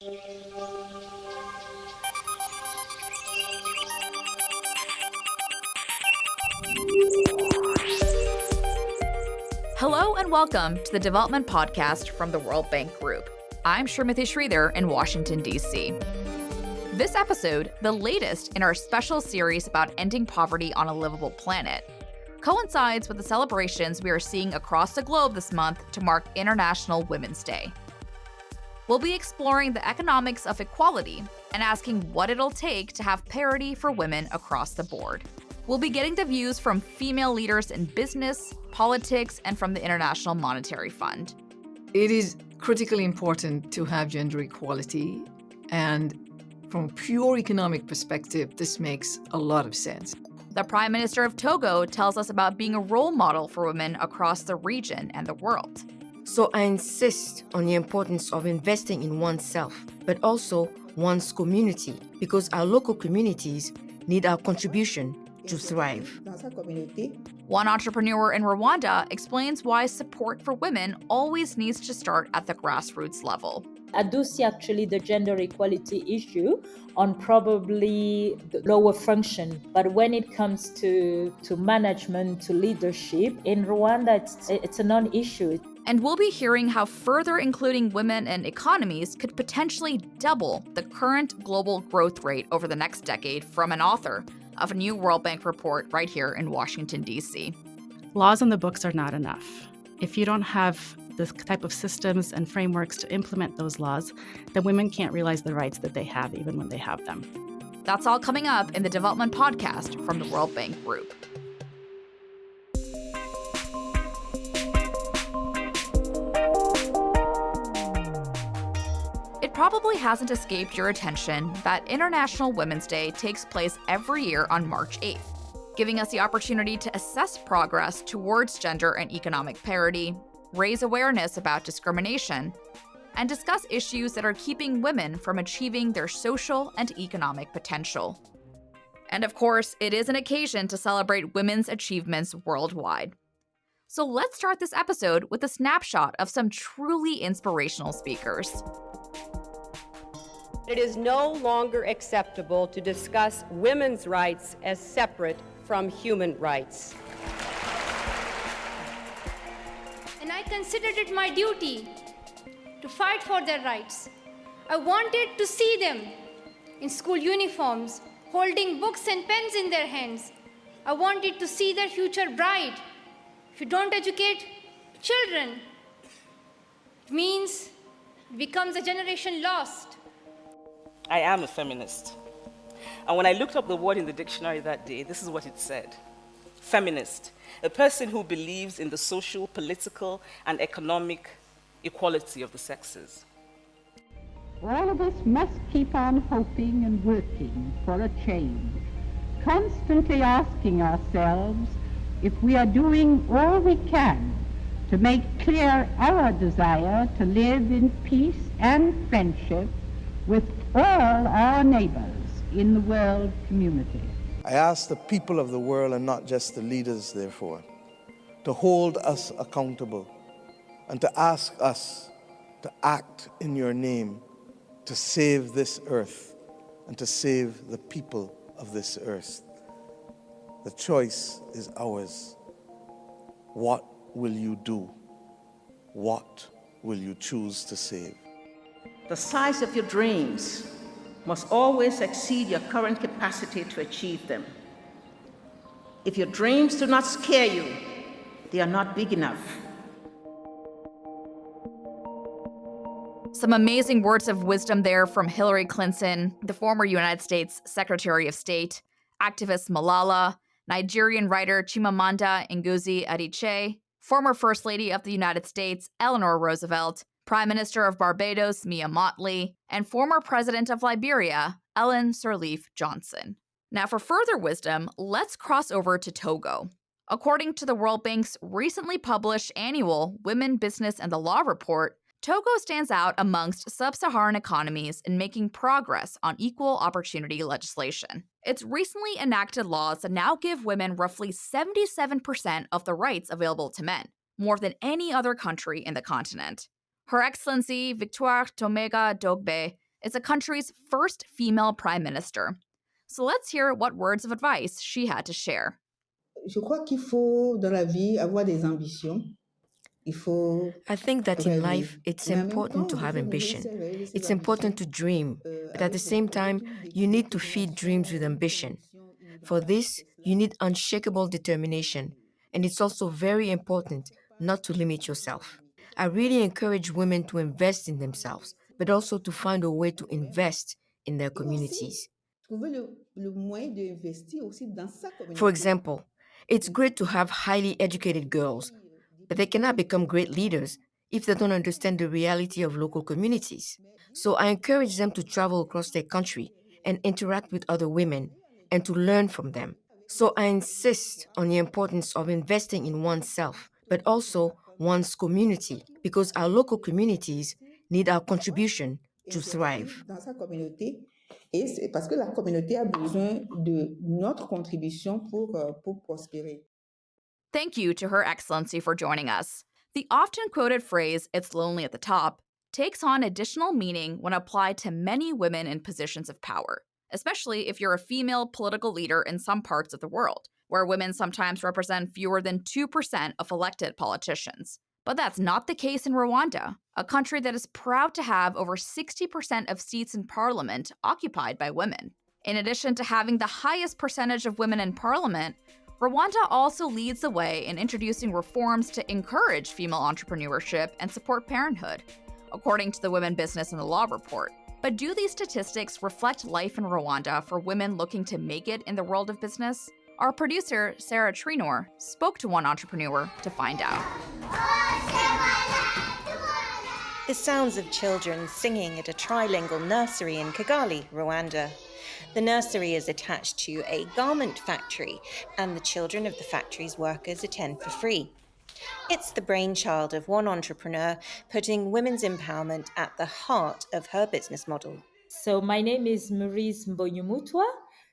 Hello and welcome to the Development Podcast from the World Bank Group. I'm Srimati Sridhar in Washington, D.C. This episode, the latest in our special series about ending poverty on a livable planet, coincides with the celebrations we are seeing across the globe this month to mark International Women's Day. We'll be exploring the economics of equality and asking what it'll take to have parity for women across the board. We'll be getting the views from female leaders in business, politics, and from the International Monetary Fund. It is critically important to have gender equality, and from a pure economic perspective, this makes a lot of sense. The Prime Minister of Togo tells us about being a role model for women across the region and the world. So I insist on the importance of investing in oneself, but also one's community, because our local communities need our contribution to thrive. One entrepreneur in Rwanda explains why support for women always needs to start at the grassroots level. I do see actually the gender equality issue on probably the lower function. But when it comes to management, to leadership, in Rwanda, it's a non-issue. And we'll be hearing how further including women in economies could potentially double the current global growth rate over the next decade from an author of a new World Bank report right here in Washington, D.C. Laws on the books are not enough. If you don't have the type of systems and frameworks to implement those laws, then women can't realize the rights that they have even when they have them. That's all coming up in the Development Podcast from the World Bank Group. It probably hasn't escaped your attention that International Women's Day takes place every year on March 8th, giving us the opportunity to assess progress towards gender and economic parity, raise awareness about discrimination, and discuss issues that are keeping women from achieving their social and economic potential. And of course, it is an occasion to celebrate women's achievements worldwide. So let's start this episode with a snapshot of some truly inspirational speakers. It is no longer acceptable to discuss women's rights as separate from human rights. And I considered it my duty to fight for their rights. I wanted to see them in school uniforms, holding books and pens in their hands. I wanted to see their future bride. If you don't educate children, it means it becomes a generation lost. I am a feminist. And when I looked up the word in the dictionary that day, this is what it said. Feminist, a person who believes in the social, political, and economic equality of the sexes. All of us must keep on hoping and working for a change, constantly asking ourselves if we are doing all we can to make clear our desire to live in peace and friendship with all our neighbors in the world community. I ask the people of the world, and not just the leaders, therefore, to hold us accountable and to ask us to act in your name to save this earth and to save the people of this earth. The choice is ours. What will you do? What will you choose to save? The size of your dreams must always exceed your current capacity to achieve them. If your dreams do not scare you, they are not big enough. Some amazing words of wisdom there from Hillary Clinton, the former United States Secretary of State, activist Malala, Nigerian writer Chimamanda Ngozi Adichie, former First Lady of the United States Eleanor Roosevelt, Prime Minister of Barbados Mia Mottley, and former President of Liberia Ellen Sirleaf Johnson. Now for further wisdom, let's cross over to Togo. According to the World Bank's recently published annual Women, Business, and the Law report, Togo stands out amongst sub-Saharan economies in making progress on equal opportunity legislation. Its recently enacted laws now give women roughly 77% of the rights available to men, more than any other country in the continent. Her Excellency Victoire Tomega Dogbe, is the country's first female prime minister. So let's hear what words of advice she had to share. Je crois qu'il faut, dans la vie, avoir des ambitions. Il faut I think that in rêver. life, it's Mais en même important to temps, il have faut nourrir ambition. ses rêves et ses It's important to ambitions dream, but at the avec same time, beaucoup you need to de feed détermination, dreams with ambition. For this, you need unshakable determination, and it's also very important not to limit yourself. I really encourage women to invest in themselves, but also to find a way to invest in their et aussi communities. trouver le moyen d'investir aussi dans sa For communauté. example, it's great to have highly educated girls, but they cannot become great leaders if they don't understand the reality of local communities. So I encourage them to travel across their country and interact with other women and to learn from them. So I insist on the importance of investing in oneself, but also one's community, because our local communities need our contribution to thrive. Dans sa communauté. Et c'est parce que la communauté a besoin de notre contribution pour prospérer. Thank you to Her Excellency for joining us. The often quoted phrase, "it's lonely at the top," takes on additional meaning when applied to many women in positions of power, especially if you're a female political leader in some parts of the world, where women sometimes represent fewer than 2% of elected politicians. But that's not the case in Rwanda, a country that is proud to have over 60% of seats in parliament occupied by women. In addition to having the highest percentage of women in parliament, Rwanda also leads the way in introducing reforms to encourage female entrepreneurship and support parenthood, according to the Women Business and the Law report. But do these statistics reflect life in Rwanda for women looking to make it in the world of business? Our producer, Sarah Trinor, spoke to one entrepreneur to find out. The sounds of children singing at a trilingual nursery in Kigali, Rwanda. The nursery is attached to a garment factory, and the children of the factory's workers attend for free. It's the brainchild of one entrepreneur, putting women's empowerment at the heart of her business model. So my name is Maurice Mbonyumutwa.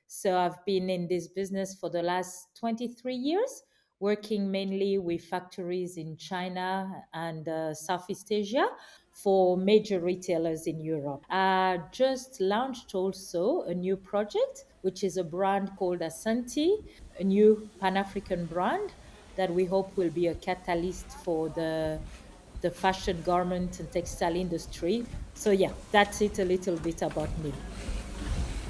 So I've been in this business for the last 23 years, working mainly with factories in China and Southeast Asia for major retailers in Europe. I just launched also a new project, which is a brand called Asante, a new Pan-African brand that we hope will be a catalyst for the fashion garment and textile industry. So yeah, that's it a little bit about me.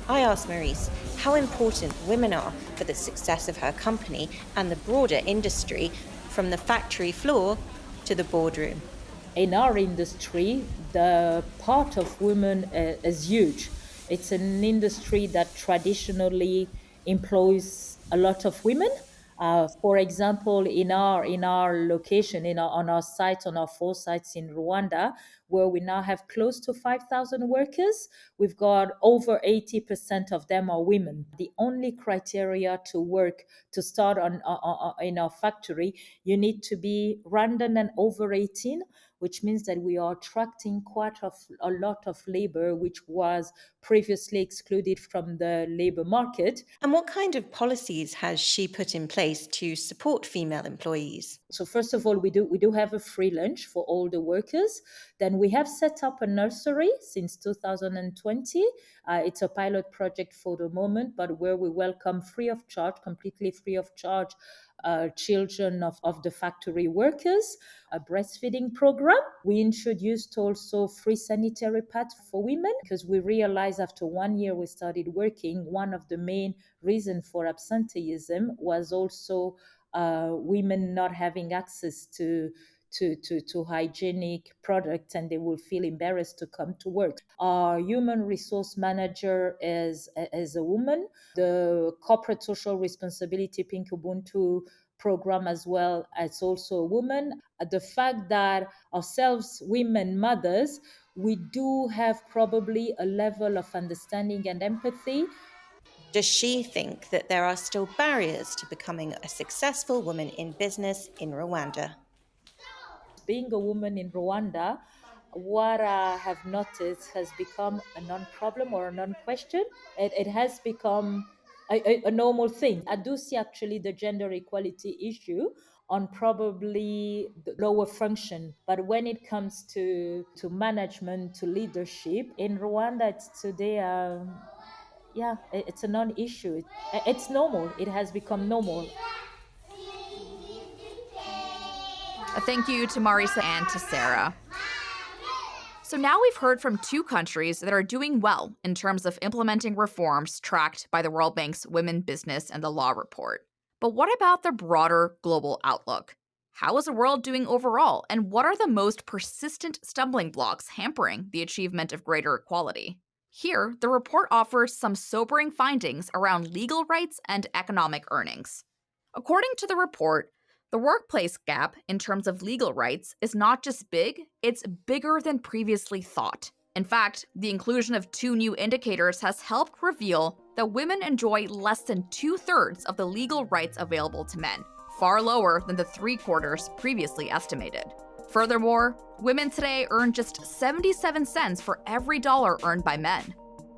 I asked Maurice how important women are for the success of her company and the broader industry, from the factory floor to the boardroom. In our industry, the part of women is huge. It's an industry that traditionally employs a lot of women. For example, in our location, on our site, on our 4 sites in Rwanda, where we now have close to 5,000 workers, we've got over 80% of them are women. The only criteria to start in our factory, you need to be Rwandan and over 18, which means that we are attracting quite a lot of labor, which was previously excluded from the labor market. And what kind of policies has she put in place to support female employees? So first of all, we do have a free lunch for all the workers. Then we have set up a nursery since 2020. It's a pilot project for the moment, but where we welcome free of charge, completely free of charge, children of the factory workers, a breastfeeding program. We introduced also free sanitary pads for women because we realized after 1 year we started working, one of the main reasons for absenteeism was also women not having access to hygienic products, and they will feel embarrassed to come to work. Our human resource manager is a woman. The corporate social responsibility Pink Ubuntu program as well as also a woman. The fact that ourselves, women mothers, we do have probably a level of understanding and empathy. Does she think that there are still barriers to becoming a successful woman in business in Rwanda? Being a woman in Rwanda, what I have noticed has become a non-problem or a non-question. It has become a normal thing. I do see actually the gender equality issue on probably the lower function. But when it comes to management, to leadership, in Rwanda, it's today, yeah, it's a non-issue. It's normal. It has become normal. A thank you to Marisa and to Sarah. So now we've heard from two countries that are doing well in terms of implementing reforms tracked by the World Bank's Women, Business, and the Law report. But what about the broader global outlook? How is the world doing overall, and what are the most persistent stumbling blocks hampering the achievement of greater equality? Here, the report offers some sobering findings around legal rights and economic earnings. According to the report, the workplace gap in terms of legal rights is not just big, it's bigger than previously thought. In fact, the inclusion of two new indicators has helped reveal that women enjoy less than 2/3 of the legal rights available to men, far lower than the 3/4 previously estimated. Furthermore, women today earn just 77 cents for every dollar earned by men.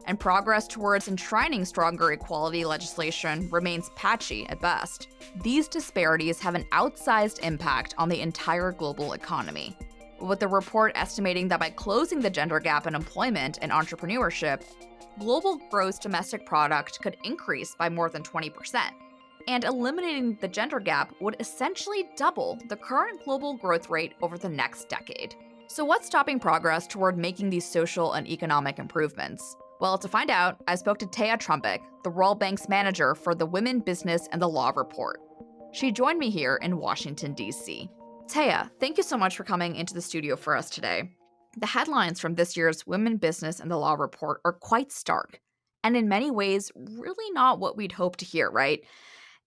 And progress towards enshrining stronger equality legislation remains patchy at best. These disparities have an outsized impact on the entire global economy, with the report estimating that by closing the gender gap in employment and entrepreneurship, global gross domestic product could increase by more than 20%. And eliminating the gender gap would essentially double the current global growth rate over the next decade. So what's stopping progress toward making these social and economic improvements? Well, to find out, I spoke to Taya Trumpik, the World Bank's manager for the Women, Business, and the Law report. She joined me here in Washington, D.C. Taya, thank you so much for coming into the studio for us today. The headlines from this year's Women, Business, and the Law report are quite stark, and in many ways, really not what we'd hope to hear, right?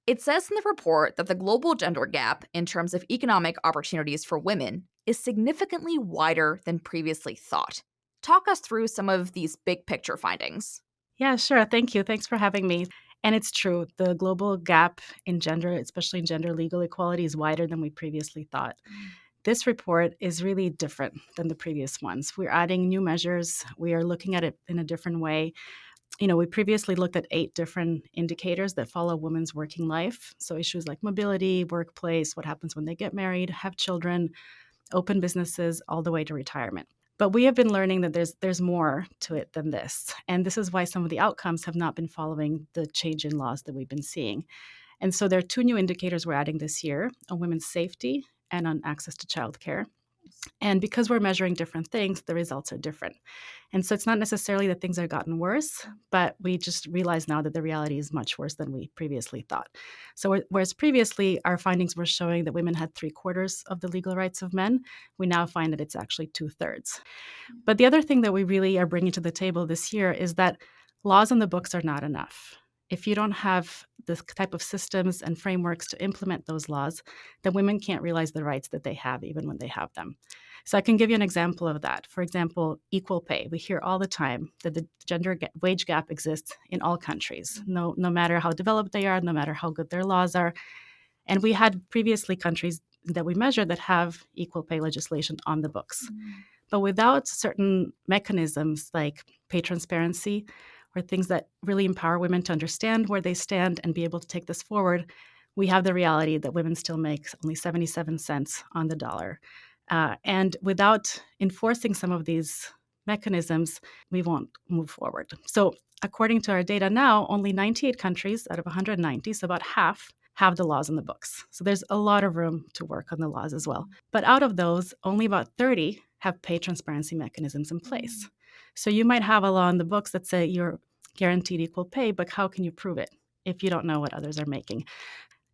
It says in the report that the global gender gap in terms of economic opportunities for women is significantly wider than previously thought. Talk us through some of these big picture findings. Yeah, sure. Thank you. Thanks for having me. And it's true, the global gap in gender, especially in gender legal equality, is wider than we previously thought. This report is really different than the previous ones. We're adding new measures. We are looking at it in a different way. We previously looked at 8 different indicators that follow women's working life. So issues like mobility, workplace, what happens when they get married, have children, open businesses, all the way to retirement. But we have been learning that there's more to it than this. And this is why some of the outcomes have not been following the change in laws that we've been seeing. And so there are 2 new indicators we're adding this year on women's safety and on access to childcare. And because we're measuring different things, the results are different. And so it's not necessarily that things have gotten worse, but we just realize now that the reality is much worse than we previously thought. So whereas previously our findings were showing that women had 3/4 of the legal rights of men, we now find that it's actually 2/3. But the other thing that we really are bringing to the table this year is that laws on the books are not enough. If you don't have the type of systems and frameworks to implement those laws, then women can't realize the rights that they have even when they have them. So I can give you an example of that. For example, equal pay. We hear all the time that the wage gap exists in all countries, no matter how developed they are, no matter how good their laws are. And we had previously countries that we measured that have equal pay legislation on the books. But without certain mechanisms like pay transparency or things that really empower women to understand where they stand and be able to take this forward, we have the reality that women still make only 77 cents on the dollar. And without enforcing some of these mechanisms, we won't move forward. So according to our data now, only 98 countries out of 190, so about half, have the laws on the books. So there's a lot of room to work on the laws as well. But out of those, only about 30 have pay transparency mechanisms in place. So you might have a law on the books that say you're guaranteed equal pay, but how can you prove it if you don't know what others are making?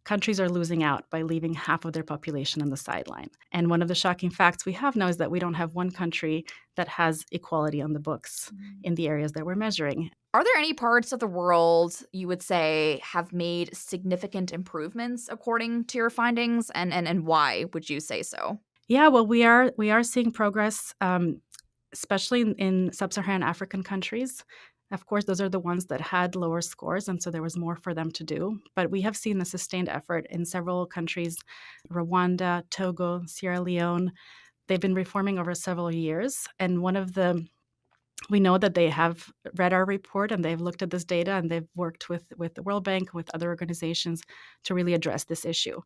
Countries are losing out by leaving half of their population on the sideline. And one of the shocking facts we have now is that we don't have one country that has equality on the books in the areas that we're measuring. Are there any parts of the world you would say have made significant improvements according to your findings, and why would you say so? Yeah, well, we are seeing progress, especially in sub-Saharan African countries. Of course, those are the ones that had lower scores, and so there was more for them to do. But we have seen a sustained effort in several countries, Rwanda, Togo, Sierra Leone. They've been reforming over several years. And one of the We know that they have read our report and they've looked at this data and they've worked with the World Bank, with other organizations to really address this issue.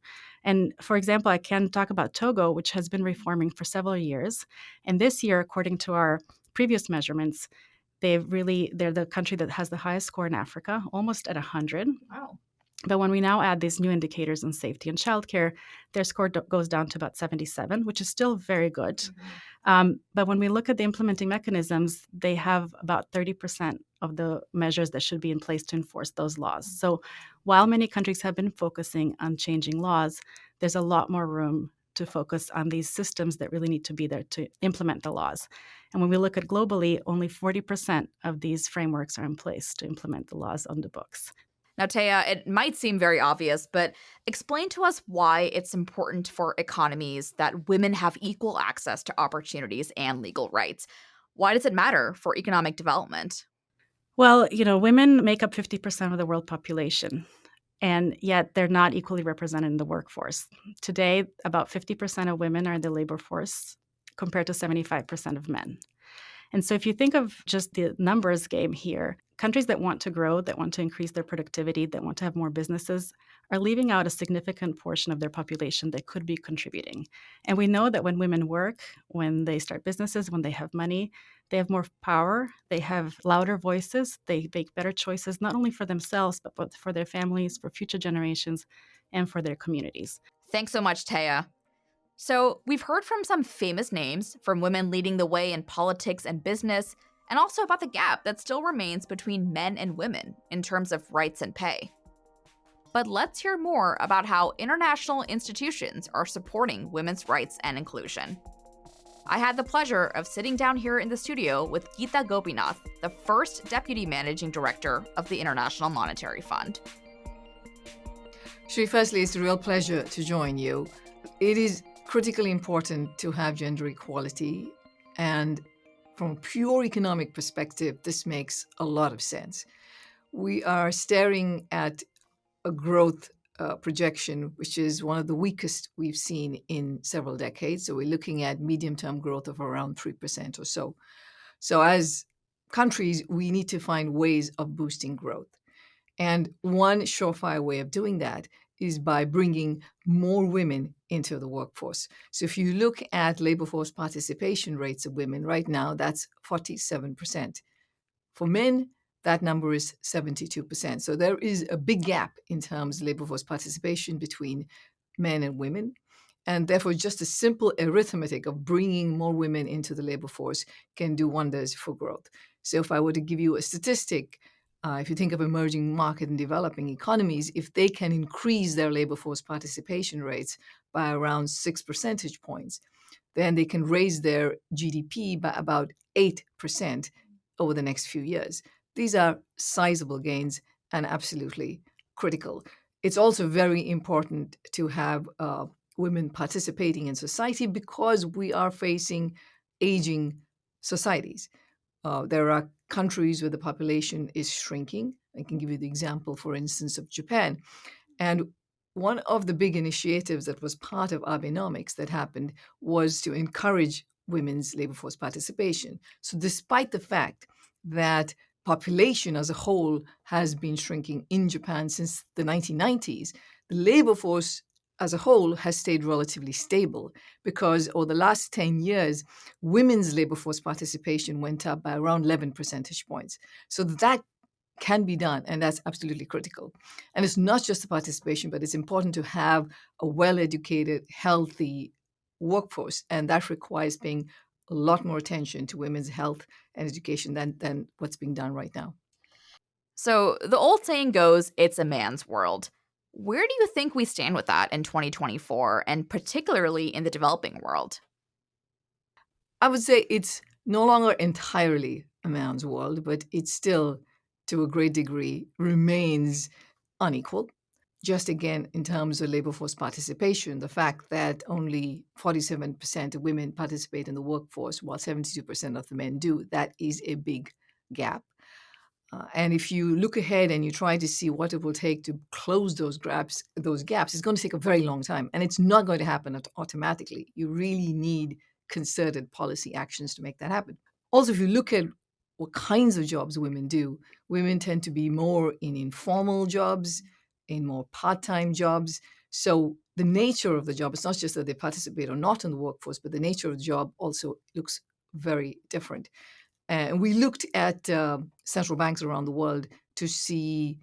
And for example, I can talk about Togo, which has been reforming for several years. And this year, according to our previous measurements, they're the country that has the highest score in Africa, almost at 100. Wow. But when we now add these new indicators in safety and childcare, their score goes down to about 77, which is still very good. But when we look at the implementing mechanisms, they have about 30% of the measures that should be in place to enforce those laws. So while many countries have been focusing on changing laws, there's a lot more room to focus on these systems that really need to be there to implement the laws. And when we look at globally, only 40% of these frameworks are in place to implement the laws on the books. Now, Taya, it might seem very obvious, but explain to us why it's important for economies that women have equal access to opportunities and legal rights. Why does it matter for economic development? Well, women make up 50% of the world population, and yet they're not equally represented in the workforce. Today, about 50% of women are in the labor force compared to 75% of men. And so if you think of just the numbers game here, countries that want to grow, that want to increase their productivity, that want to have more businesses, are leaving out a significant portion of their population that could be contributing. And we know that when women work, when they start businesses, when they have money, they have more power, they have louder voices, they make better choices, not only for themselves, but for their families, for future generations, and for their communities. Thanks so much, Taya. So, we've heard from some famous names, from women leading the way in politics and business, and also about the gap that still remains between men and women in terms of rights and pay. But let's hear more about how international institutions are supporting women's rights and inclusion. I had the pleasure of sitting down here in the studio with Geeta Gopinath, the first Deputy Managing Director of the International Monetary Fund. Shri, firstly, it's a real pleasure to join you. It is critically important to have gender equality, and from a pure economic perspective, this makes a lot of sense. We are staring at a growth projection, which is one of the weakest we've seen in several decades. So we're looking at medium-term growth of around 3% or so. So as countries, we need to find ways of boosting growth. And one surefire way of doing that is by bringing more women into the workforce. So if you look at labor force participation rates of women right now, that's 47%. For men, that number is 72%. So there is a big gap in terms of labor force participation between men and women. And therefore, just a simple arithmetic of bringing more women into the labor force can do wonders for growth. So if I were to give you a statistic, if you think of emerging market and developing economies, if they can increase their labor force participation rates by around 6 percentage points, then they can raise their GDP by about 8% over the next few years. These are sizable gains and absolutely critical. It's also very important to have women participating in society because we are facing aging societies. There are countries where the population is shrinking. I can give you the example, for instance, of Japan. And one of the big initiatives that was part of Abenomics that happened was to encourage women's labor force participation. So despite the fact that population as a whole has been shrinking in Japan since the 1990s, the labor force as a whole has stayed relatively stable because over the last 10 years, women's labor force participation went up by around 11 percentage points. So that can be done, and that's absolutely critical. And it's not just the participation, but it's important to have a well-educated, healthy workforce, and that requires paying a lot more attention to women's health and education than what's being done right now. So, the old saying goes, it's a man's world. Where do you think we stand with that in 2024, and particularly in the developing world? I would say it's no longer entirely a man's world, but it still, to a great degree, remains unequal. Just again, in terms of labor force participation, the fact that only 47% of women participate in the workforce while 72% of the men do, that is a big gap. And if you look ahead and you try to see what it will take to close those gaps, it's going to take a very long time. And it's not going to happen automatically. You really need concerted policy actions to make that happen. Also, if you look at what kinds of jobs women do. Women tend to be more in informal jobs, in more part-time jobs. So the nature of the job, it's not just that they participate or not in the workforce, but the nature of the job also looks very different. And we looked at central banks around the world to see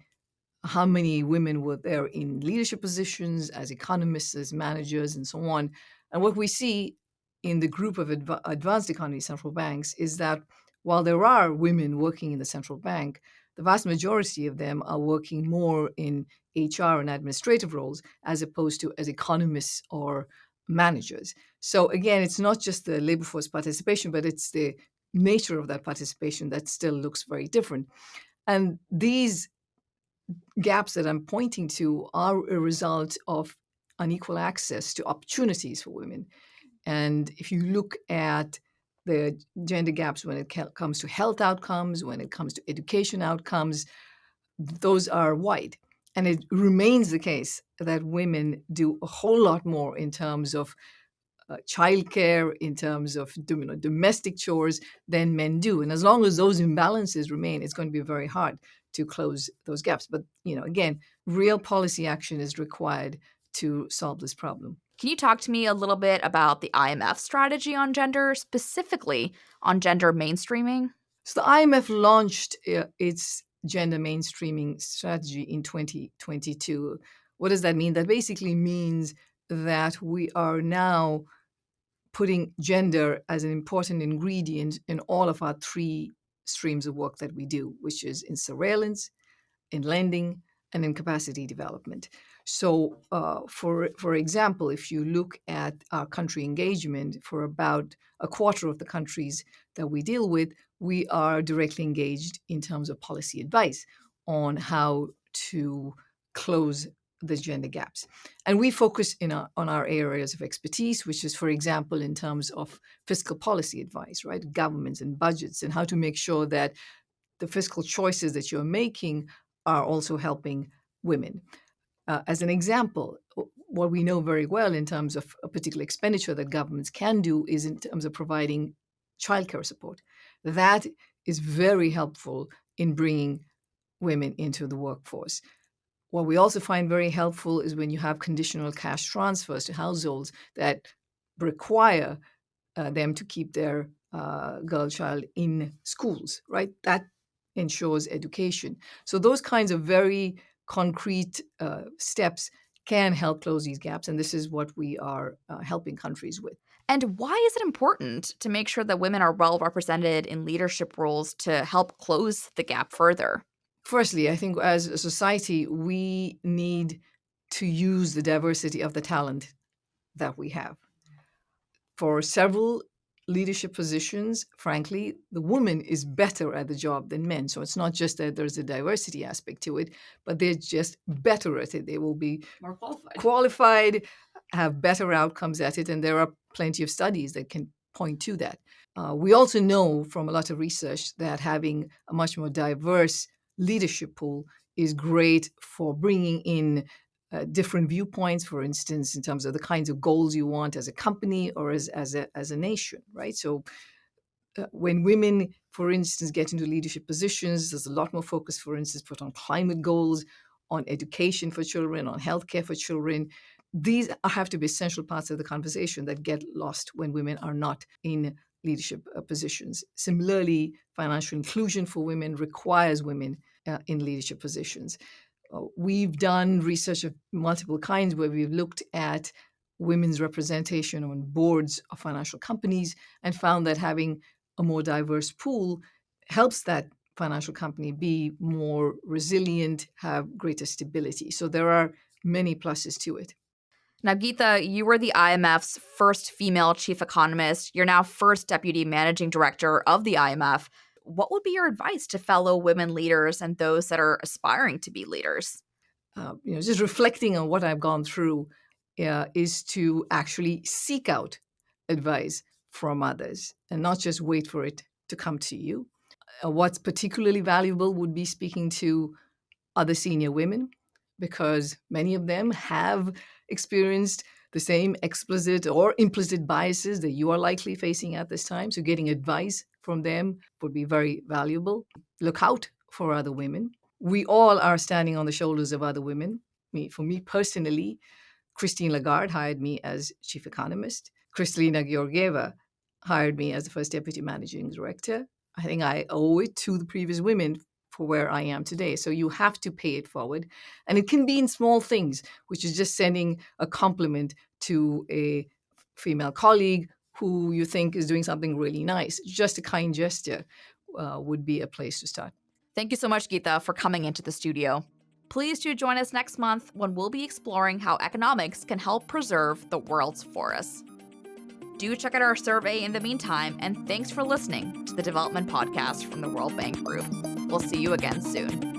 how many women were there in leadership positions, as economists, as managers, and so on. And what we see in the group of advanced economy central banks is that while there are women working in the central bank, the vast majority of them are working more in HR and administrative roles as opposed to as economists or managers. So again, it's not just the labor force participation, but it's the nature of that participation that still looks very different. And these gaps that I'm pointing to are a result of unequal access to opportunities for women. And if you look at the gender gaps when it comes to health outcomes, when it comes to education outcomes, those are wide. And it remains the case that women do a whole lot more in terms of childcare, in terms of domestic chores than men do. And as long as those imbalances remain, it's going to be very hard to close those gaps. But again, real policy action is required to solve this problem. Can you talk to me a little bit about the IMF strategy on gender, specifically on gender mainstreaming? So the IMF launched its gender mainstreaming strategy in 2022. What does that mean? That basically means that we are now putting gender as an important ingredient in all of our three streams of work that we do, which is in surveillance, in lending, and in capacity development. So, for example, if you look at our country engagement, for about a quarter of the countries that we deal with, we are directly engaged in terms of policy advice on how to close the gender gaps. And we focus on our areas of expertise, which is, for example, in terms of fiscal policy advice, right? Governments and budgets, and how to make sure that the fiscal choices that you're making are also helping women. As an example, what we know very well in terms of a particular expenditure that governments can do is in terms of providing childcare support. That is very helpful in bringing women into the workforce. What we also find very helpful is when you have conditional cash transfers to households that require them to keep their girl child in schools, right? That ensures education. So those kinds of very concrete steps can help close these gaps, and this is what we are helping countries with. And why is it important to make sure that women are well represented in leadership roles to help close the gap further? Firstly, I think as a society, we need to use the diversity of the talent that we have. For several leadership positions, frankly, the woman is better at the job than men. So it's not just that there's a diversity aspect to it, but they're just better at it. They will be More qualified, have better outcomes at it. And there are plenty of studies that can point to that. We also know from a lot of research that having a much more diverse leadership pool is great for bringing in different viewpoints, for instance, in terms of the kinds of goals you want as a company or as a nation, right? So when women, for instance, get into leadership positions, there's a lot more focus, for instance, put on climate goals, on education for children, on healthcare for children. These have to be essential parts of the conversation that get lost when women are not in leadership positions. Similarly, financial inclusion for women requires women in leadership positions. We've done research of multiple kinds where we've looked at women's representation on boards of financial companies and found that having a more diverse pool helps that financial company be more resilient, have greater stability. So there are many pluses to it. Now, Geeta, you were the IMF's first female chief economist. You're now first deputy managing director of the IMF. What would be your advice to fellow women leaders and those that are aspiring to be leaders? Just reflecting on what I've gone through is to actually seek out advice from others and not just wait for it to come to you. What's particularly valuable would be speaking to other senior women, because many of them have experienced the same explicit or implicit biases that you are likely facing at this time. So getting advice from them would be very valuable. Look out for other women. We all are standing on the shoulders of other women. For me personally, Christine Lagarde hired me as chief economist. Kristalina Georgieva hired me as the first deputy managing director. I think I owe it to the previous women for where I am today. So you have to pay it forward. And it can be in small things, which is just sending a compliment to a female colleague who you think is doing something really nice. Just a kind gesture would be a place to start. Thank you so much, Geeta, for coming into the studio. Please do join us next month when we'll be exploring how economics can help preserve the world's forests. Do check out our survey in the meantime, and thanks for listening to the Development Podcast from the World Bank Group. We'll see you again soon.